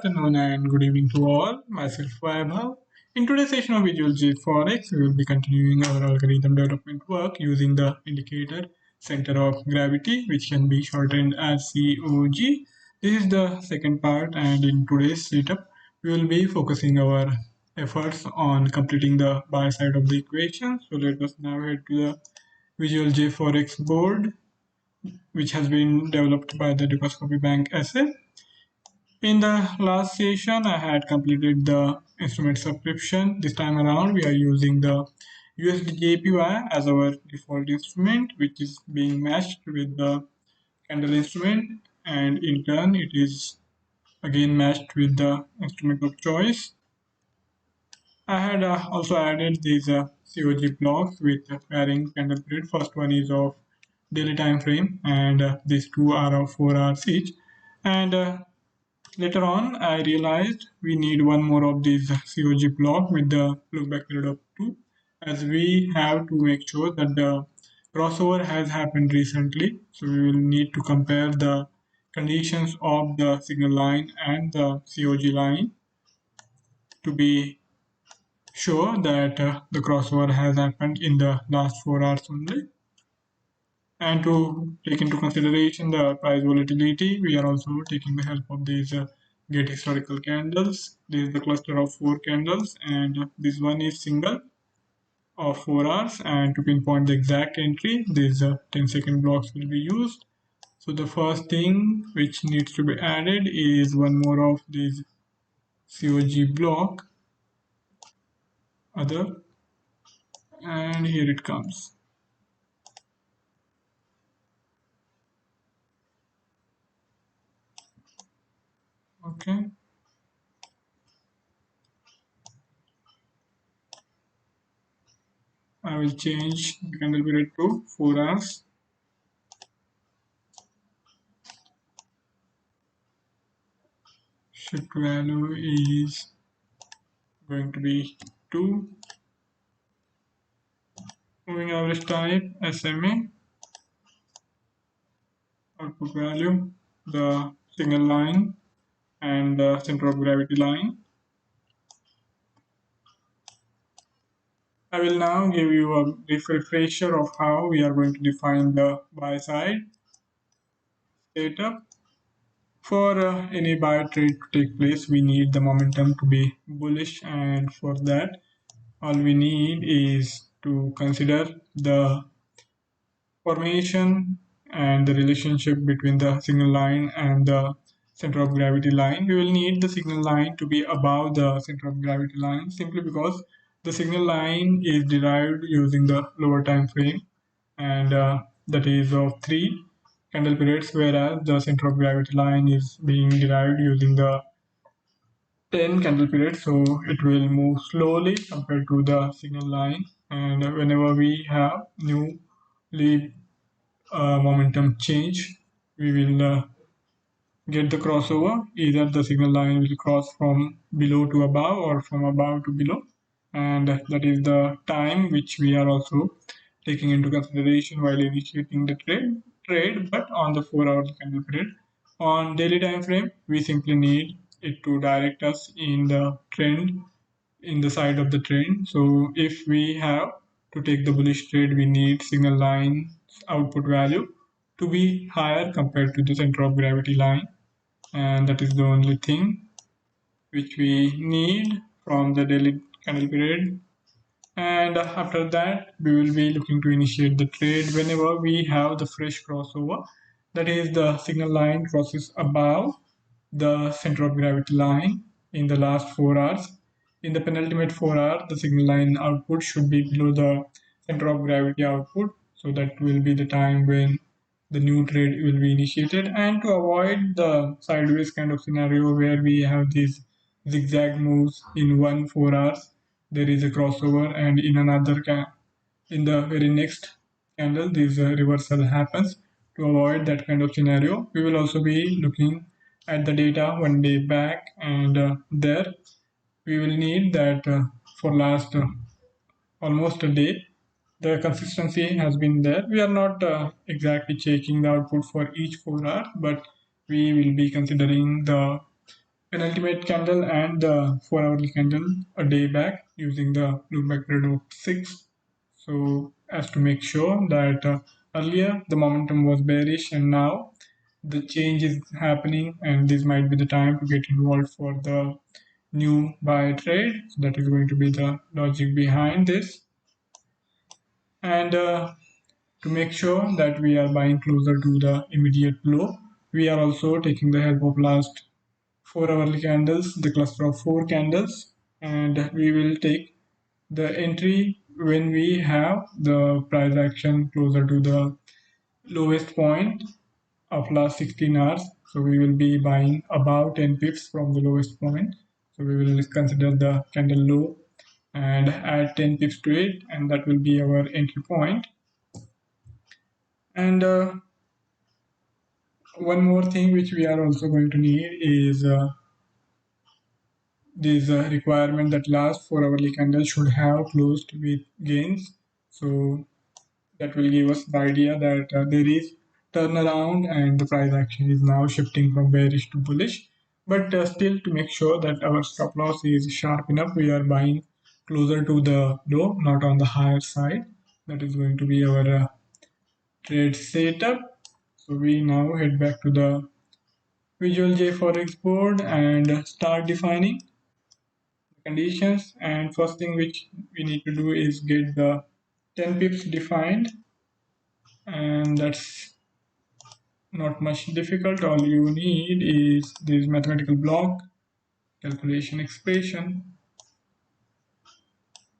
afternoon and good evening to all. Myself Vaibhav. In today's session of Visual JForex, we will be continuing our algorithm development work using the indicator center of gravity, which can be shortened as COG. This is the second part, and in today's setup, we will be focusing our efforts on completing the buy side of the equation. So let us now head to the Visual JForex board, which has been developed by the Dukascopy Bank SA. In the last session, I had completed the instrument subscription. This time around, we are using the USD JPY as our default instrument, which is being matched with the candle instrument, and in turn, it is again matched with the instrument of choice. I had also added these COG blocks with varying candle period. First one is of daily time frame, and these two are of 4 hours each. And later on, I realized we need one more of these COG block with the look back period of 2, as we have to make sure that the crossover has happened recently. So we will need to compare the conditions of the signal line and the COG line to be sure that the crossover has happened in the last 4 hours only. And to take into consideration the price volatility, we are also taking the help of these get historical candles. This is the cluster of 4 candles, and this one is single of 4 hours. And to pinpoint the exact entry, these 10-second blocks will be used. So the first thing which needs to be added is one more of these COG block, other, and here it comes. Okay. I will change the candle period to 4 hours. Shift value is going to be 2. Moving average type SMA. Output value, the signal line and the center of gravity line. I will now give you a brief refresher of how we are going to define the buy side setup. For any buy trade to take place, we need the momentum to be bullish, and for that, all we need is to consider the formation and the relationship between the signal line and the center of gravity line. We will need the signal line to be above the center of gravity line, simply because the signal line is derived using the lower time frame, and that is of 3 candle periods, whereas the center of gravity line is being derived using the 10 candle periods. So it will move slowly compared to the signal line, and whenever we have newly momentum change, we will get the crossover. Either the signal line will cross from below to above or from above to below, and that is the time which we are also taking into consideration while initiating the trade, but on the 4-hour candle period. On daily time frame, we simply need it to direct us in the trend, in the side of the trend. So if we have to take the bullish trade, we need signal line output value to be higher compared to the center of gravity line, and that is the only thing which we need from the daily candle period. And after that, we will be looking to initiate the trade whenever we have the fresh crossover, that is the signal line crosses above the center of gravity line in the last 4 hours. In the penultimate 4 hours, the signal line output should be below the center of gravity output, so that will be the time when the new trade will be initiated. And to avoid the sideways kind of scenario where we have these zigzag moves in 4 hours, there is a crossover, and in another in the very next candle this reversal happens. To avoid that kind of scenario, we will also be looking at the data 1 day back, and there we will need that for last almost a day the consistency has been there. We are not exactly checking the output for each 4 hours, but we will be considering the penultimate candle and the 4 hourly candle a day back using the loopback period of 6. So as to make sure that earlier the momentum was bearish and now the change is happening, and this might be the time to get involved for the new buy trade. So that is going to be the logic behind this. And to make sure that we are buying closer to the immediate low, we are also taking the help of last 4 hourly candles, the cluster of 4 candles, and we will take the entry when we have the price action closer to the lowest point of last 16 hours. So we will be buying about 10 pips from the lowest point. So we will consider the candle low and add 10 pips to it, and that will be our entry point. And one more thing which we are also going to need is this requirement that last 4 hourly candle should have closed with gains. So that will give us the idea that there is turnaround and the price action is now shifting from bearish to bullish. But still, to make sure that our stop loss is sharp enough, we are buying closer to the low, not on the higher side. That is going to be our trade setup. So we now head back to the Visual JForex board and start defining conditions. And first thing which we need to do is get the 10 pips defined, and that's not much difficult. All you need is this mathematical block calculation expression.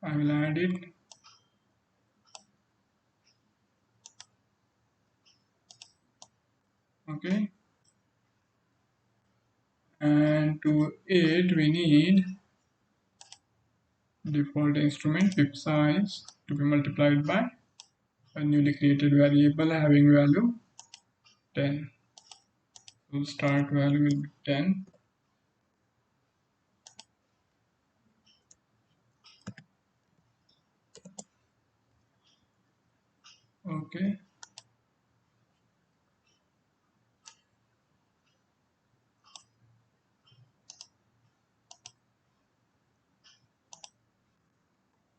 I will add it. Okay, and to it we need default instrument pip size to be multiplied by a newly created variable having value 10. So start value will be 10. Okay,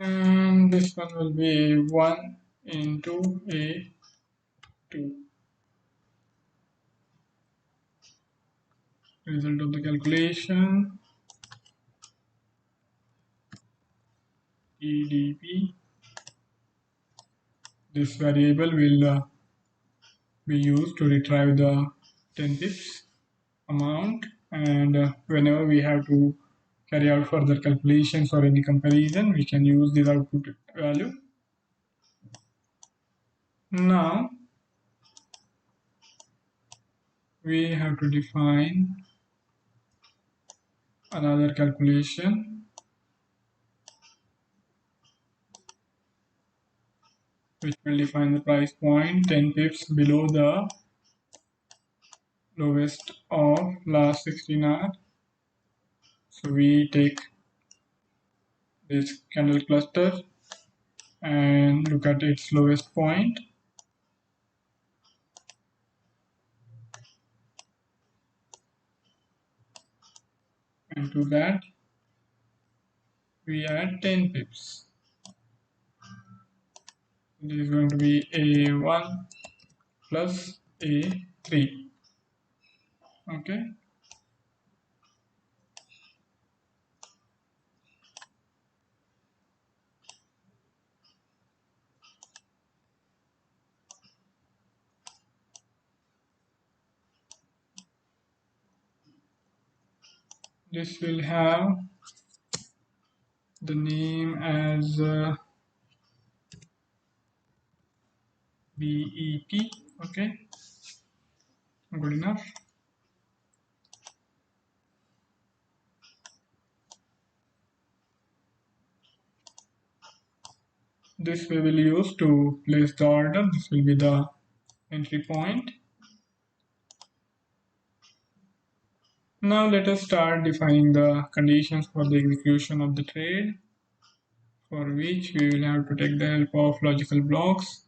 and this one will be 1 into a 2. Result of the calculation EDP. This variable will be used to retrieve the 10 pips amount, and whenever we have to carry out further calculations or any comparison, we can use this output value. Now we have to define another calculation which will define the price point 10 pips below the lowest of last 16 hours. So we take this candle cluster and look at its lowest point, and to that we add 10 pips. This is going to be A1 plus A3. Okay, this will have the name as BEP. Okay, good enough. This we will use to place the order. This will be the entry point. Now let us start defining the conditions for the execution of the trade, for which we will have to take the help of logical blocks.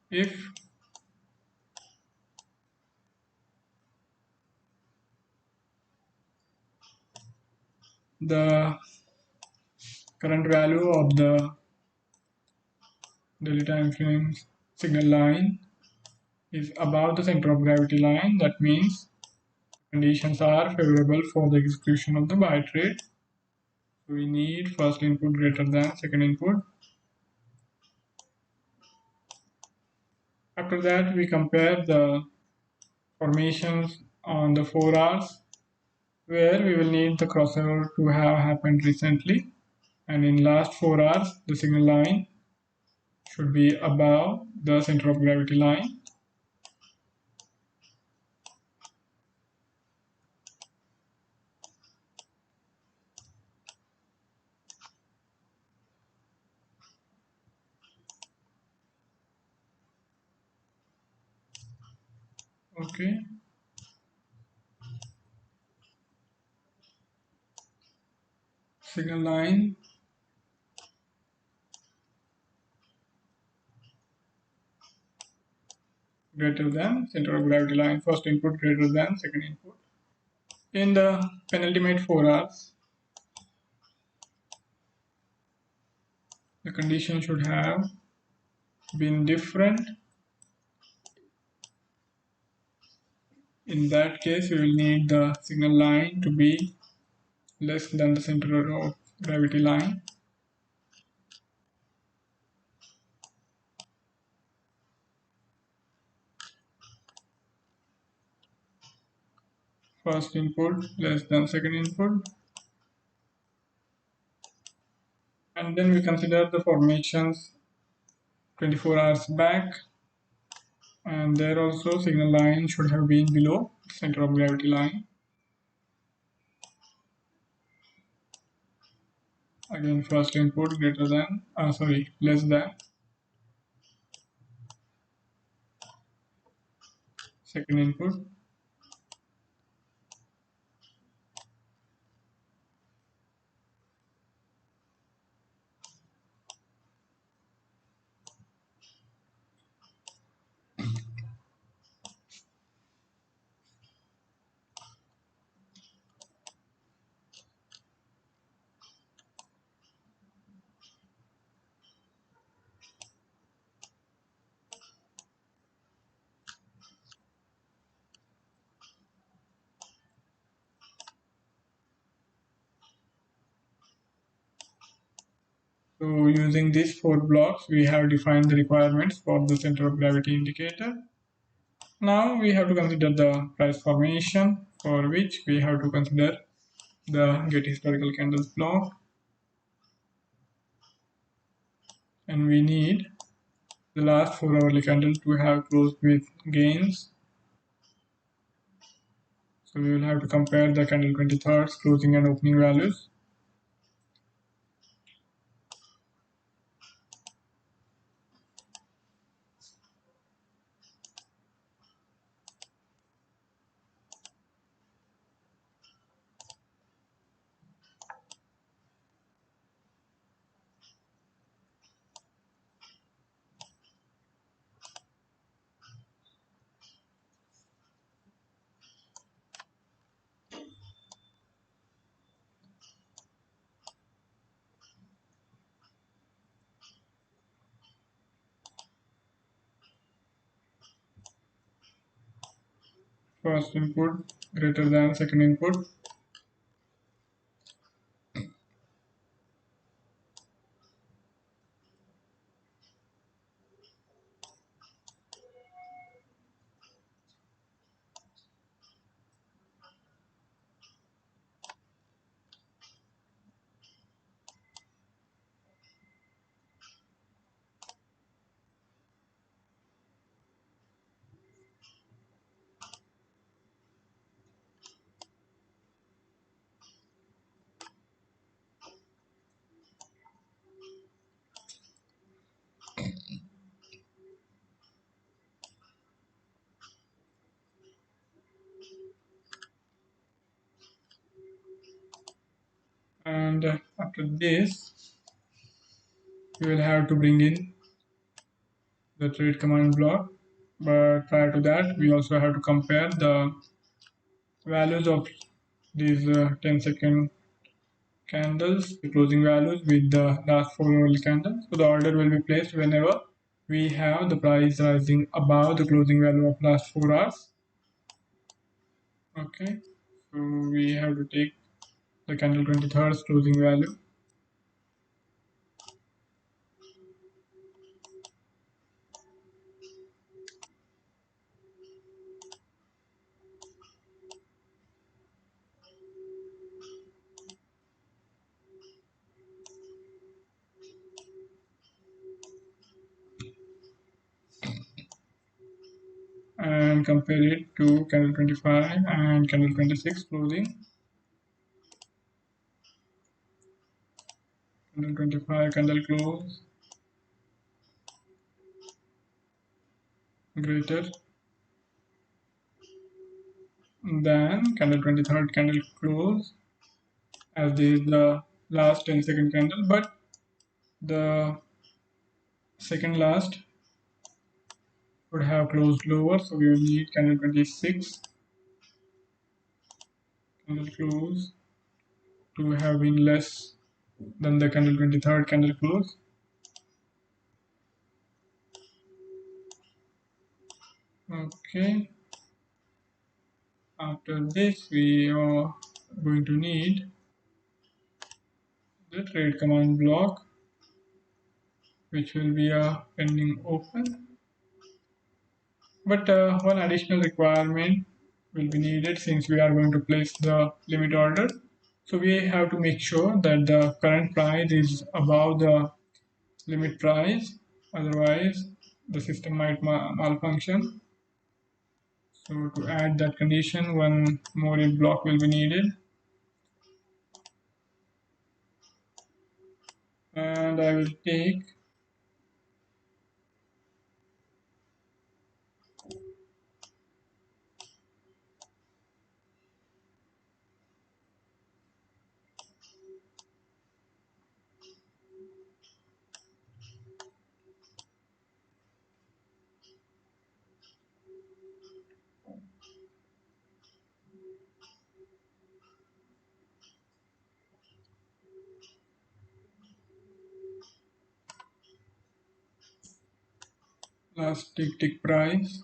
If the current value of the daily time frame signal line is above the center of gravity line. That means conditions are favorable for the execution of the buy trade. So we need first input greater than second input. After that, we compare the formations on the 4 hours where we will need the crossover to have happened recently, and in last 4 hours the signal line should be above the center of gravity line. Okay, signal line greater than center of gravity line, first input greater than second input. In the penultimate 4 hours, the condition should have been different. In that case, we will need the signal line to be less than the center of gravity line. First input less than second input. And then we consider the formations 24 hours back, and there also signal line should have been below center of gravity line. Again, first input greater than less than second input. So using these 4 blocks, we have defined the requirements for the center of gravity indicator. Now we have to consider the price formation, for which we have to consider the get historical candles block, and we need the last 4 hourly candle to have closed with gains. So we will have to compare the candle 23rd closing and opening values. First input greater than second input. And after this, we will have to bring in the trade command block. But prior to that, we also have to compare the values of these 10-second candles, the closing values with the last 4 hourly candles. So the order will be placed whenever we have the price rising above the closing value of last 4 hours. Okay, so we have to take the candle 23rd's closing value. And compare it to candle 25 and candle 26 closing. Candle 25 candle close greater than candle 23rd candle close, as this is the last 10-second candle, but the second last would have closed lower, so we will need candle 26 candle close to have been less than the candle 23rd candle close. Okay, after this we are going to need the trade command block, which will be a pending open. But one additional requirement will be needed since we are going to place the limit order. So we have to make sure that the current price is above the limit price, otherwise the system might malfunction. So to add that condition, one more if block will be needed. And I will take last tick price.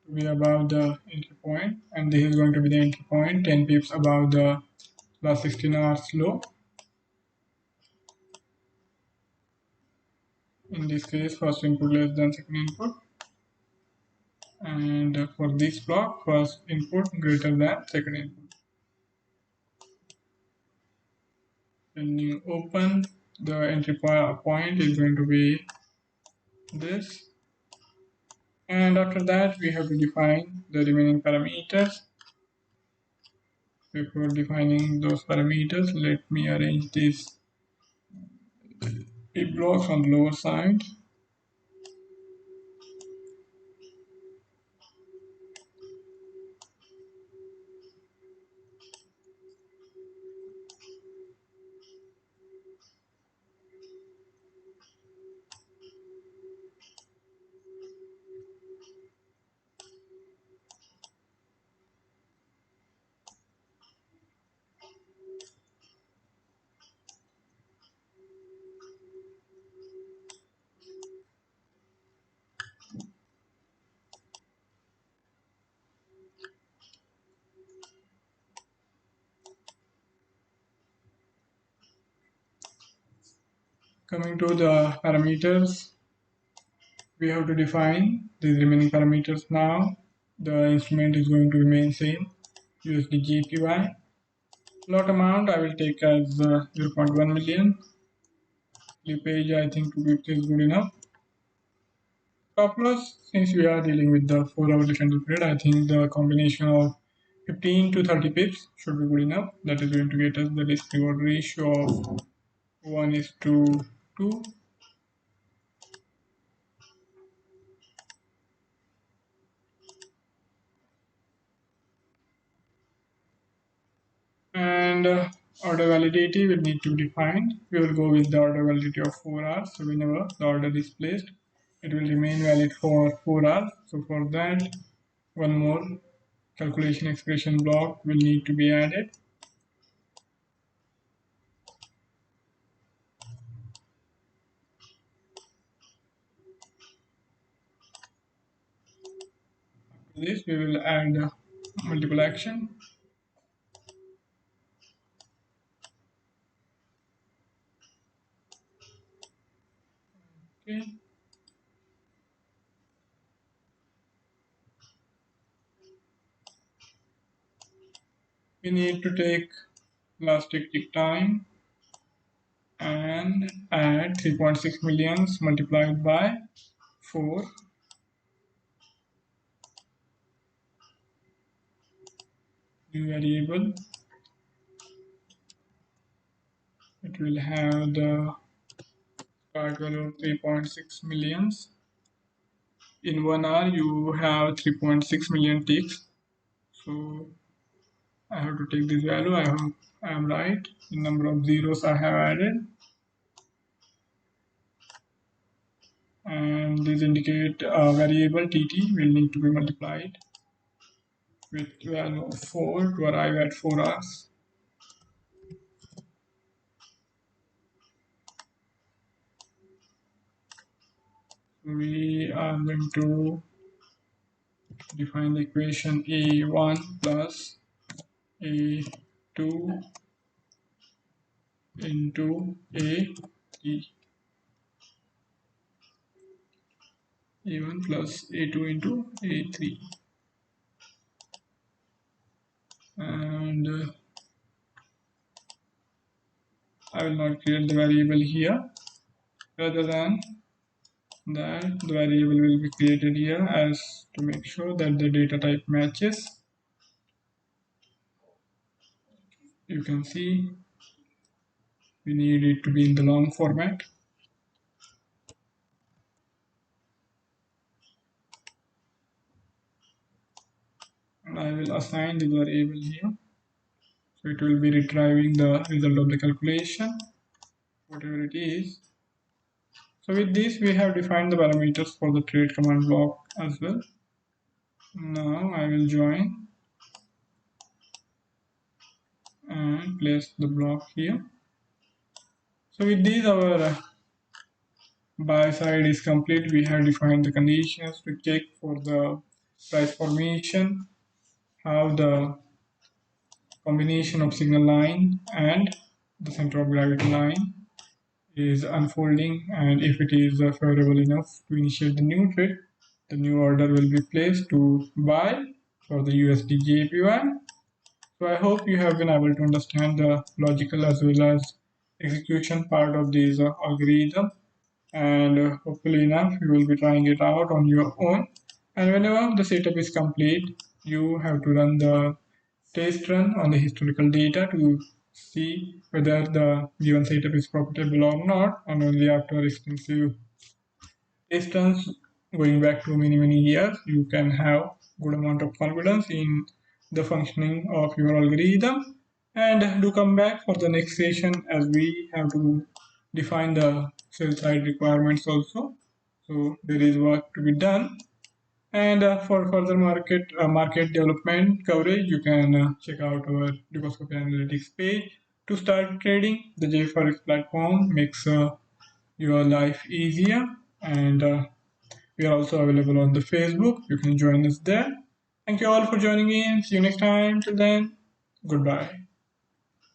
To be above the entry point, and this is going to be the entry point 10 pips above the last 16 hours low. In this case, first input less than second input, and for this block, first input greater than second input. When you open, the entry point is going to be this, and after that we have to define the remaining parameters. Before defining those parameters, let me arrange these blocks on the lower side. Coming to the parameters, we have to define these remaining parameters now. The instrument is going to remain same, USD GPY. Lot amount I will take as 0.1 million. Slippage I think 250 is good enough. Stop loss, since we are dealing with the 4 hourly candle period, I think the combination of 15 to 30 pips should be good enough. That is going to get us the risk reward ratio of 1:2. And order validity will need to be defined. We will go with the order validity of 4 hours. So whenever the order is placed, it will remain valid for 4 hours. So for that, one more calculation expression block will need to be added. To this, we will add multiple action. Okay. We need to take last tick time and add 3.6 millions multiplied by 4. New variable. It will have the start value of 3.6 millions. In 1 hour, you have 3.6 million ticks. So I have to take this value. I hope I am right. The number of zeros I have added. And these indicate a variable tt will need to be multiplied with value of 4 to arrive at 4 hours. We are going to define the equation a1 plus a2 into a3. a1 plus a2 into a3. And I will not create the variable here. Rather than that, the variable will be created here as to make sure that the data type matches. You can see we need it to be in the long format. And I will assign the variable here. So it will be retrieving the result of the calculation, whatever it is. So with this, we have defined the parameters for the trade command block as well. Now I will join and place the block here. So with this, our buy side is complete. We have defined the conditions to check for the price formation, how the combination of signal line and the center of gravity line is unfolding, and if it is favorable enough to initiate the new trade, the new order will be placed to buy for the USD JPY. So I hope you have been able to understand the logical as well as execution part of this algorithm, and hopefully enough you will be trying it out on your own. And whenever the setup is complete, you have to run the test run on the historical data to see whether the given setup is profitable or not, and only after extensive test runs going back to many years, you can have good amount of confidence in the functioning of your algorithm. And do come back for the next session, as we have to define the sell side requirements also. So there is work to be done. And for further market development coverage, you can check out our Dukascopy Analytics page to start trading. The JForex platform makes your life easier, and we are also available on the Facebook. You can join us there. Thank you all for joining in. See you next time. Till then, goodbye.